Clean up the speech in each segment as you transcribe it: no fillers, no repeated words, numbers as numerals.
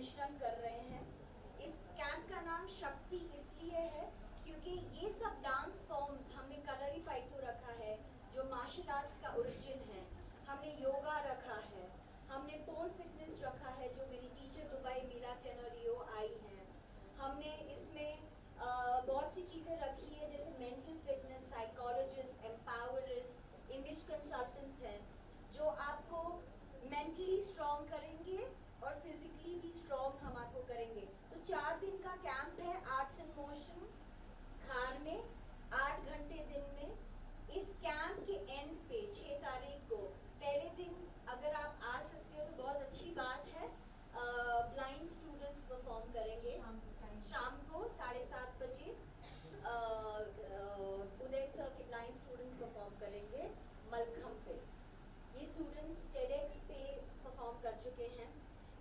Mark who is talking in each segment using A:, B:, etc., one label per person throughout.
A: मिश्रण कर रहे हैं। इस कैंप का नाम शक्ति इसलिए है क्योंकि ये सब डांस फॉर्म्स हमने कलरीपयट्टू रखा है जो मार्शल आर्ट्स का ओरिजिन है, हमने योगा रखा है, हमने पोल फिटनेस रखा है जो मेरी टीचर दुबई मीला टेनोरियो आई हैं, हमने इसमें बहुत सी चीज़ें रखी है जैसे मेंटल फिटनेस, साइकोलॉजिस्ट, एम्पावरिस्ट, इमेज कंसल्टेंट्स हैं जो आपको मेंटली स्ट्रॉन्ग करेंगे और फिजिकली भी स्ट्रॉन्ग हम आपको करेंगे। तो 4 दिन का कैंप है आर्ट्स एंड मोशन खार में, 8 घंटे दिन में। इस कैंप के एंड पे 6 तारीख को पहले दिन अगर आप आ सकते हो तो बहुत अच्छी बात है। ब्लाइंड स्टूडेंट्स परफॉर्म करेंगे शाम को 7:30 बजे। उदय सर के ब्लाइंड स्टूडेंट्स परफॉर्म करेंगे मलखम पे। ये स्टूडेंट्स टेडेक्स पे परफॉर्म कर चुके हैं।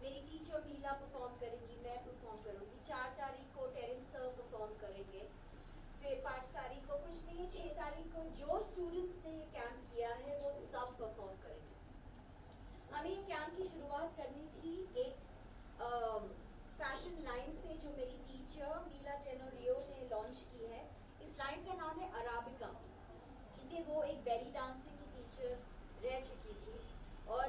A: मेरी टीचर मीला परफॉर्म करेंगी, मैं परफॉर्म करूँगी। 4 तारीख को टेरेंस सर परफॉर्म करेंगे। फिर 5 तारीख को कुछ नहीं है, 6 तारीख को जो स्टूडेंट्स ने ये कैंप किया है वो सब परफॉर्म करेंगे। हमें ये कैंप की शुरुआत करनी थी एक फैशन लाइन से जो मेरी टीचर मीला टेनोरियो ने लॉन्च की है। इस लाइन का नाम है अराबिका, क्योंकि वो एक बेली डांसिंग की टीचर रह चुकी थी और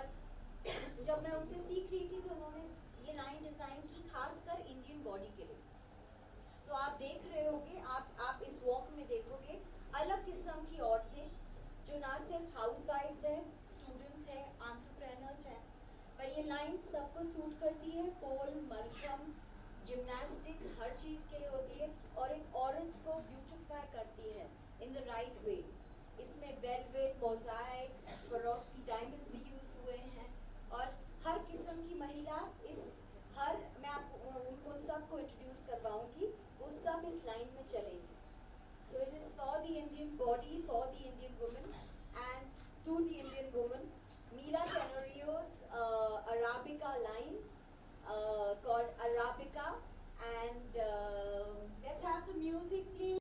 A: जब मैं उनसे सीख रही थी तो उन्होंने ये लाइन डिज़ाइन की खासकर इंडियन बॉडी के लिए। तो आप देख रहे होंगे, आप इस वॉक में देखोगे अलग किस्म की औरतें जो ना सिर्फ हाउसवाइफ्स हैं, स्टूडेंट्स हैं, एंटरप्रेन्योर्स हैं, पर ये लाइन सबको सूट करती है। पोल, मलखम, जिम्नास्टिक्स हर चीज़ के लिए होती है और एक औरत को ब्यूटिफाई करती है इन द राइट वे। इसमें वेलवेट, मोज़ाइक, स्वरोस्की डायमंड्स भी यूज़ हुए हैं और हर किस्म की महिला मैं आपको उन सबको इंट्रोड्यूस करवाऊंगी, वो सब इस लाइन में चलेंगी। So it is for the Indian body, for the Indian women and to the Indian women. Mila Tenorio's Arabica line called Arabica, and let's have the music please.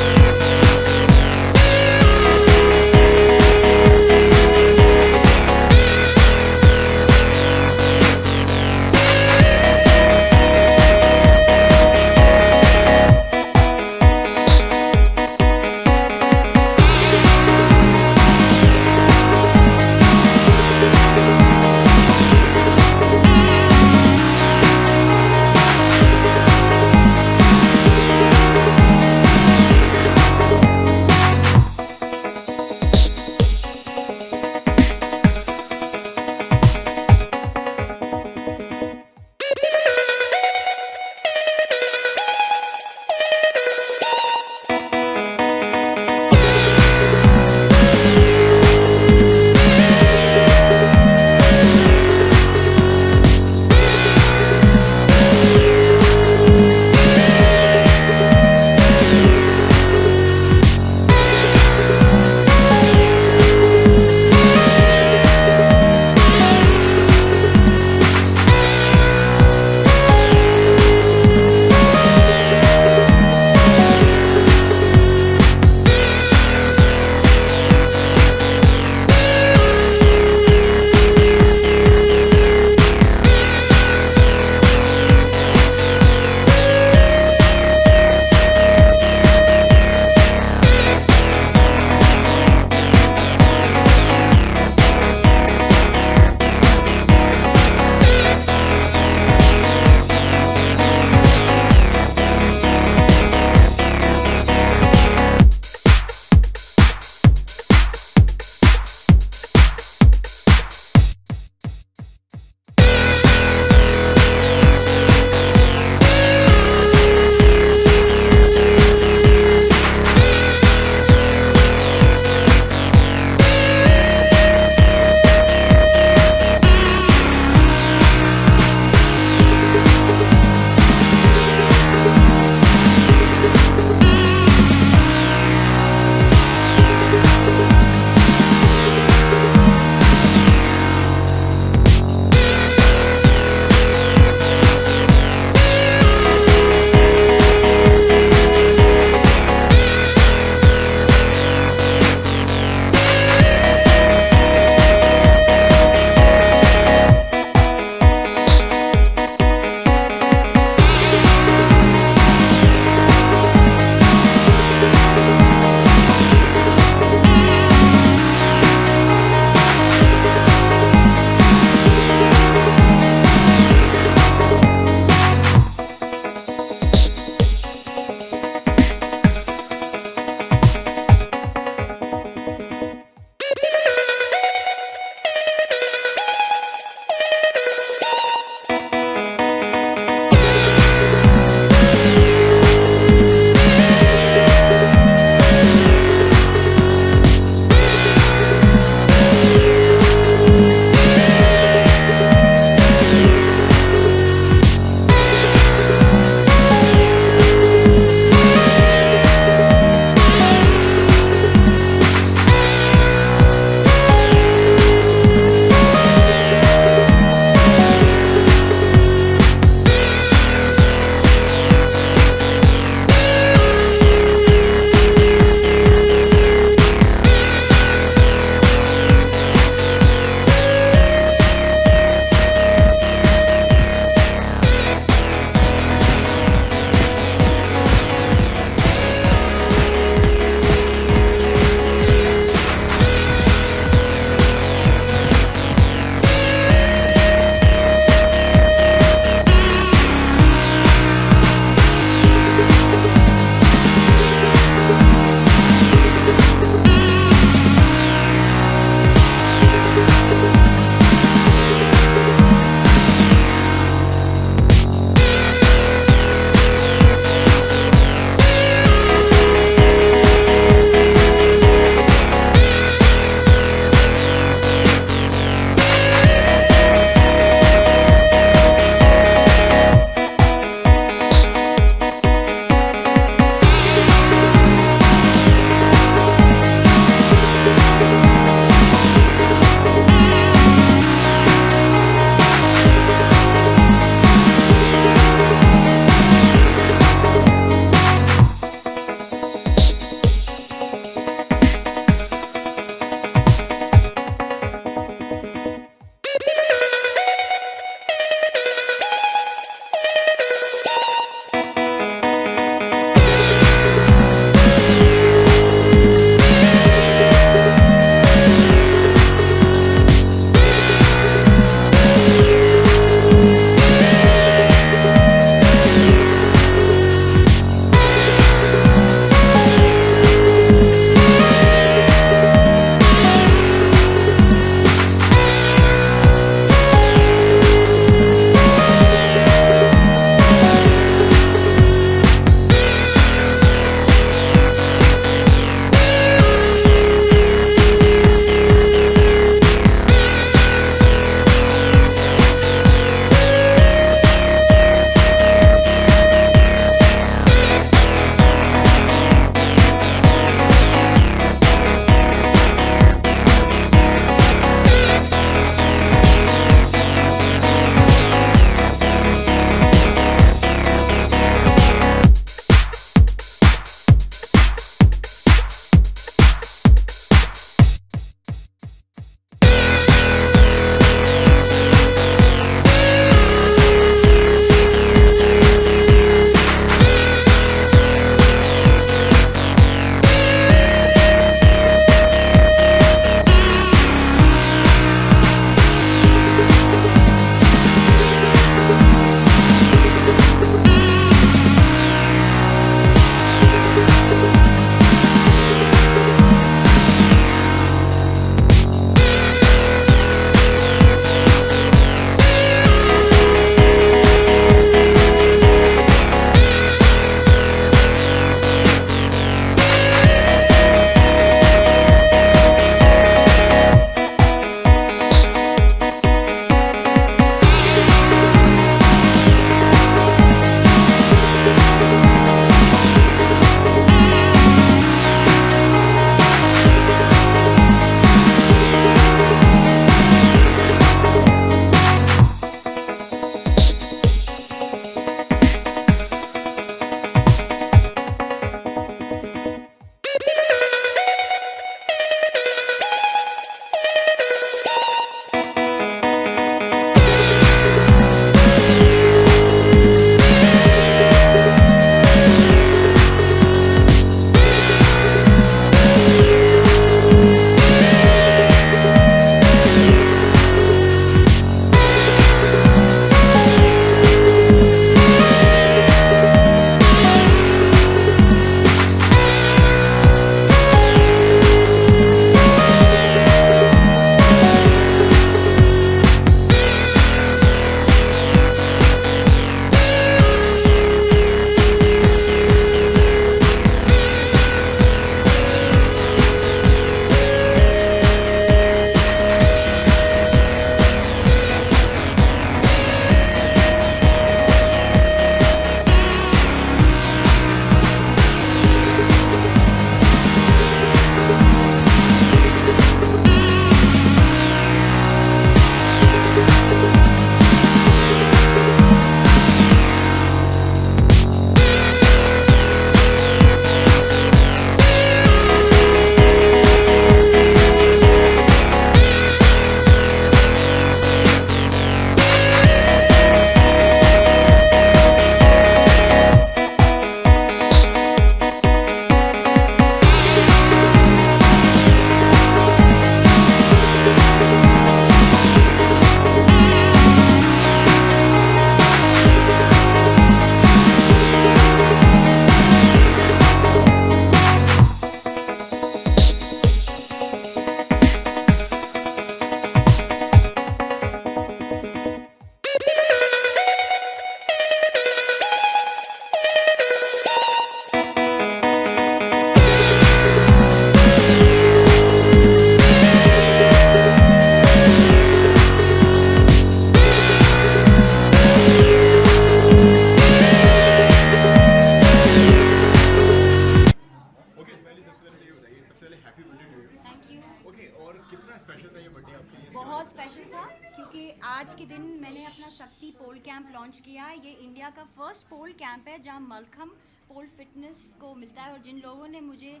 A: Pressure था क्योंकि आज के दिन मैंने अपना शक्ति पोल कैंप लॉन्च किया। ये इंडिया का फर्स्ट पोल कैंप है जहां मलखम पोल फिटनेस को मिलता है। और जिन लोगों ने मुझे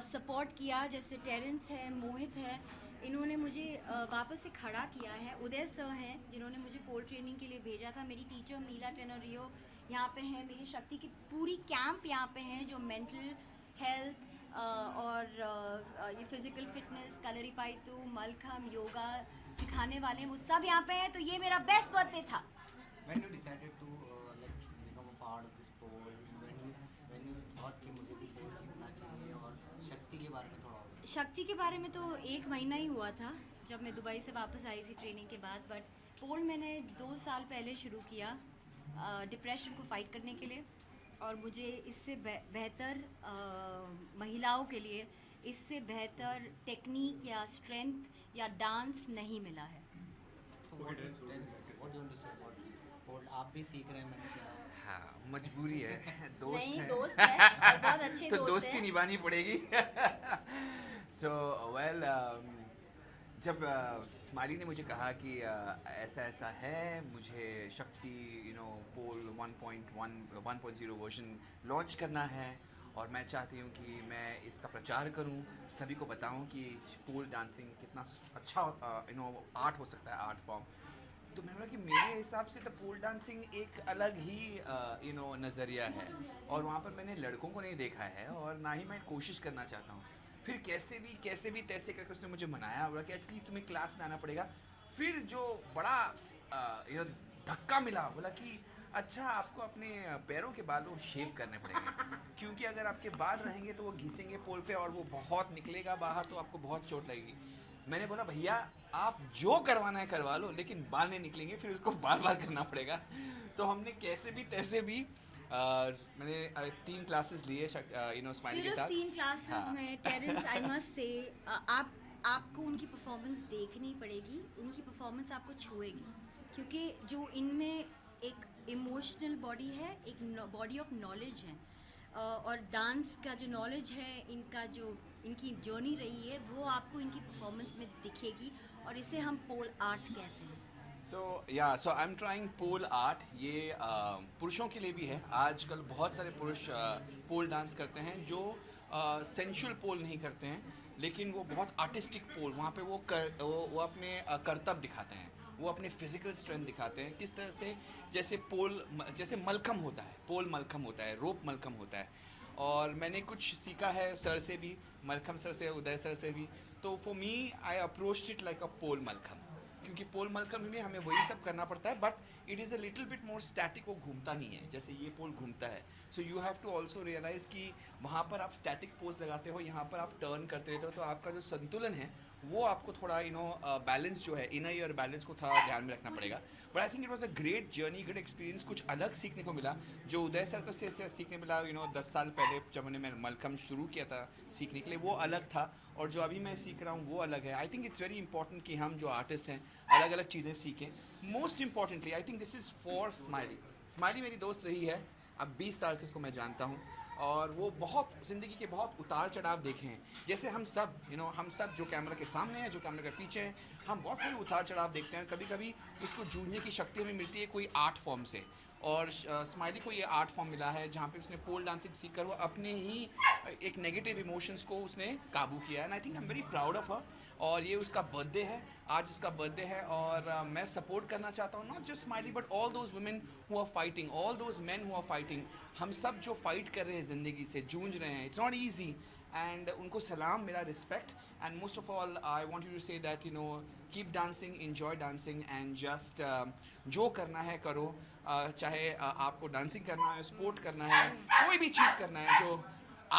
A: सपोर्ट किया, जैसे टेरेंस है, मोहित है, इन्होंने मुझे वापस से खड़ा किया है। उदय सर हैं जिन्होंने मुझे पोल ट्रेनिंग के लिए भेजा था। मेरी टीचर मीला टेनरियो यहाँ पे हैं। मेरी शक्ति की पूरी कैंप यहाँ पे हैं जो मेंटल हेल्थ और ये फिज़िकल फिटनेस, कलरीपायतु, मलखम, योगा सिखाने वाले हैं, वो सब यहाँ पे हैं। तो ये मेरा बेस्ट बर्थडे था।
B: When you decided to like become a part of this pole, when you thought कि मुझे भी pole सीखना चाहिए, और शक्ति के बारे में थोड़ा और
A: शक्ति के बारे में तो 1 महीना ही हुआ था जब मैं दुबई से वापस आई थी ट्रेनिंग के बाद। बट पोल मैंने 2 साल पहले शुरू किया डिप्रेशन को फाइट करने के लिए। और मुझे इससे बेहतर महिलाओं के लिए इससे बेहतर टेक्निक या स्ट्रेंथ या डांस नहीं मिला है।
B: what do you want to say about pole? आप भी सीख रहे हैं, मैंने सुना।
C: हाँ, मजबूरी है, दोस्त
A: नहीं,
C: है।
A: दोस्त है और बहुत अच्छे
C: तो
A: दोस्त
C: दोस्ती
A: हैं।
C: निभानी पड़ेगी। सो वेल, जब स्माइली ने मुझे कहा कि ऐसा ऐसा है, मुझे शक्ति पोल 1.0 वर्जन लॉन्च करना है और मैं चाहती हूँ कि मैं इसका प्रचार करूँ, सभी को बताऊँ कि पोल डांसिंग कितना अच्छा आर्ट हो सकता है, आर्ट फॉर्म। तो मैंने बोला कि मेरे हिसाब से तो पोल डांसिंग एक अलग ही नज़रिया है और वहाँ पर मैंने लड़कों को नहीं देखा है और ना ही मैं कोशिश करना चाहता हूँ। फिर कैसे भी तैसे करके उसने मुझे मनाया, बोला कि एक्चुअली तुम्हें क्लास में आना पड़ेगा। फिर जो बड़ा धक्का मिला, बोला कि अच्छा आपको अपने पैरों के बालों शेव करने पड़ेंगे क्योंकि अगर आपके बाल रहेंगे तो वो घिसेंगे पोल पे और वो बहुत निकलेगा बाहर, तो आपको बहुत चोट लगेगी। मैंने बोला भैया आप जो करवाना है करवा लो, लेकिन बाल नहीं निकलेंगे, फिर उसको बार बार करना पड़ेगा। तो हमने कैसे भी तैसे भी मैंने 3 क्लासेस लिए स्माइली के
A: सिर्फ
C: साथ।
A: 3 क्लासेस
C: हाँ।
A: में टेरेंस, आई मस्ट से आपको उनकी परफॉर्मेंस देखनी पड़ेगी। उनकी परफॉर्मेंस आपको छुएगी क्योंकि जो इनमें एक इमोशनल बॉडी है, एक बॉडी ऑफ नॉलेज है। और डांस का जो नॉलेज है, इनका जो इनकी जर्नी रही है, वो आपको इनकी परफॉर्मेंस में दिखेगी और इसे हम पोल आर्ट कहते हैं।
C: तो so I am trying pole art. ये पुरुषों के लिए भी है। आजकल बहुत सारे पुरुष पोल डांस करते हैं जो सेंशुअल पोल नहीं करते हैं, लेकिन वो बहुत आर्टिस्टिक पोल, वहाँ पे वो अपने करतब दिखाते हैं, वो अपने फिजिकल स्ट्रेंथ दिखाते हैं। किस तरह से, जैसे मलखम होता है, पोल मलखम होता है, रोप मलखम होता है। और मैंने कुछ सीखा है सर से भी, मलखम सर से, उदय सर से भी। तो for me I approached it like a pole mallakhamb, क्योंकि पोल मलखम में हमें वही सब करना पड़ता है, but it is a little bit more static. वो घूमता नहीं है जैसे ये पोल घूमता है। So you have to also realise कि वहाँ पर आप स्टैटिक पोज लगाते हो, यहाँ पर आप टर्न करते रहते हो, तो आपका जो संतुलन है वो आपको थोड़ा बैलेंस जो है, इनर ईयर बैलेंस को थोड़ा ध्यान में रखना पड़ेगा। But I think it was a great journey, good experience. कुछ अलग सीखने को मिला जो उदय सर को से सीखने मिला 10 साल पहले जब मैं मलखम शुरू किया था सीखने के लिए, वो अलग था। और जो अभी मैं सीख रहा हूँ वो अलग है। आई थिंक इट्स वेरी इंपॉर्टेंट कि हम जो आर्टिस्ट हैं अलग अलग चीज़ें सीखें। Most importantly I think this is for smiley. Smiley मेरी दोस्त रही है, अब 20 साल से इसको मैं जानता हूँ और वो बहुत ज़िंदगी के बहुत उतार चढ़ाव देखे हैं। जैसे हम सब हम सब जो कैमरा के सामने हैं, जो कैमरा के पीछे हैं, हम बहुत सारे उतार चढ़ाव देखते हैं। कभी कभी उसको जूझने की शक्ति हमें मिलती है कोई आर्ट फॉर्म से, और स्माइली को ये आर्ट फॉर्म मिला है जहाँ पे उसने पोल डांसिंग सीख कर वो अपने ही एक नेगेटिव इमोशंस को उसने काबू किया है। And I think I am very proud of her. और ये उसका बर्थडे है, आज उसका बर्थडे है, और मैं सपोर्ट करना चाहता हूँ, not just smiley but all those women who are fighting, all those man who are fighting. हम सब जो फाइट कर रहे हैं ज़िंदगी से, जूझ रहे हैं, इट्स नॉट ईजी, एंड उनको सलाम, मेरा respect. And most of all I want you to say that keep dancing, enjoy dancing, and just जो करना है करो। चाहे आपको डांसिंग करना है, स्पोर्ट करना है, कोई भी चीज़ करना है जो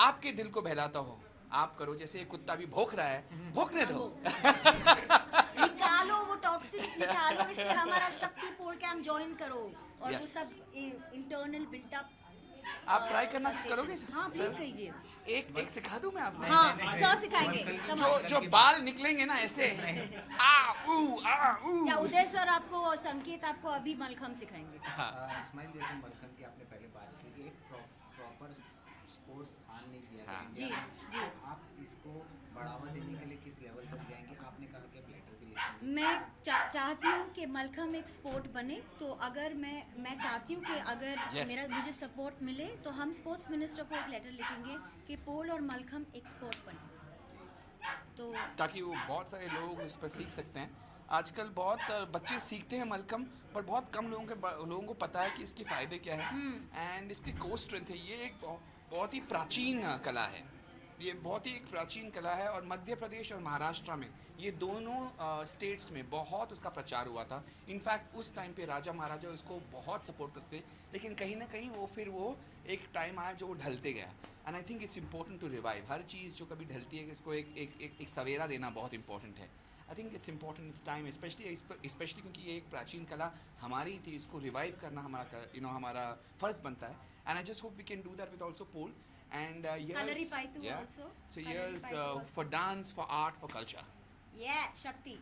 C: आपके दिल को बहलाता हो, आप करो। जैसे कुत्ता भी भौंक रहा है, भौंकने दो।
A: निकालो वो टॉक्सिक्स, निकालो, इसलिए हमारा शक्ति पोल कैंप ज्वाइन करो और वो
C: Yes.
A: सब इंटरनल बिल्टअप
C: आप ट्राई करना करोगे?
A: हाँ प्लीज कीजिए।
C: एक सिखा दूं मैं आपको?
A: हाँ सर सिखाएंगे। Come on.
C: जो बाल निकलेंगे ना ऐसे, आ ऊ।
A: या उदय सर आपको और संकेत आपको अभी मलखम सिखाएंगे।
B: स्माइल, जैसे मलखम की आपने पहले बात की कि एक प्रॉपर स्पोर्ट्स स्थान नहीं दिया है
C: हाँ।
B: इंडिया में।
A: जी।
B: आप इसको को बढ़ावा देने के लिए किस लेवल तक जाएंगे? आपने कहा कि आप लेटर भी लिखेंगे।
A: मैं चाहती हूँ कि मलखम्ब एक स्पोर्ट बने, तो अगर मैं चाहती हूँ कि अगर
C: Yes.
A: मुझे सपोर्ट मिले तो हम स्पोर्ट्स मिनिस्टर को एक लेटर लिखेंगे कि पोल और मलखम्ब एक स्पोर्ट बने, तो
C: ताकि वो बहुत सारे लोग इस पर सीख सकते हैं। आजकल बहुत बच्चे सीखते हैं मलखम्ब, पर बहुत कम लोगों को पता है कि इसके फ़ायदे क्या है एंड इसकी कोर स्ट्रेंथ है। ये एक बहुत ही प्राचीन कला है, ये बहुत ही एक प्राचीन कला है और मध्य प्रदेश और महाराष्ट्र में ये दोनों स्टेट्स में बहुत उसका प्रचार हुआ था। इनफैक्ट उस टाइम पे राजा महाराजा उसको बहुत सपोर्ट करते, लेकिन कहीं ना कहीं वो एक टाइम आया जो वो ढलते गया। And I think it's important to revive हर चीज़ जो कभी ढलती है कि इसको एक सवेरा देना बहुत इंपॉर्टेंट है। आई think it's important it's time, specially क्योंकि ये एक प्राचीन कला हमारी थी, इसको रिवाइव करना हमारा फ़र्ज़ बनता है। And I just hope we can do that with also pole and
A: Kalari
C: years,
A: Paitu
C: yeah.
A: also.
C: So
A: Kalari
C: years
A: Paitu also.
C: for dance, for art, for culture.
A: yeah, Shakti.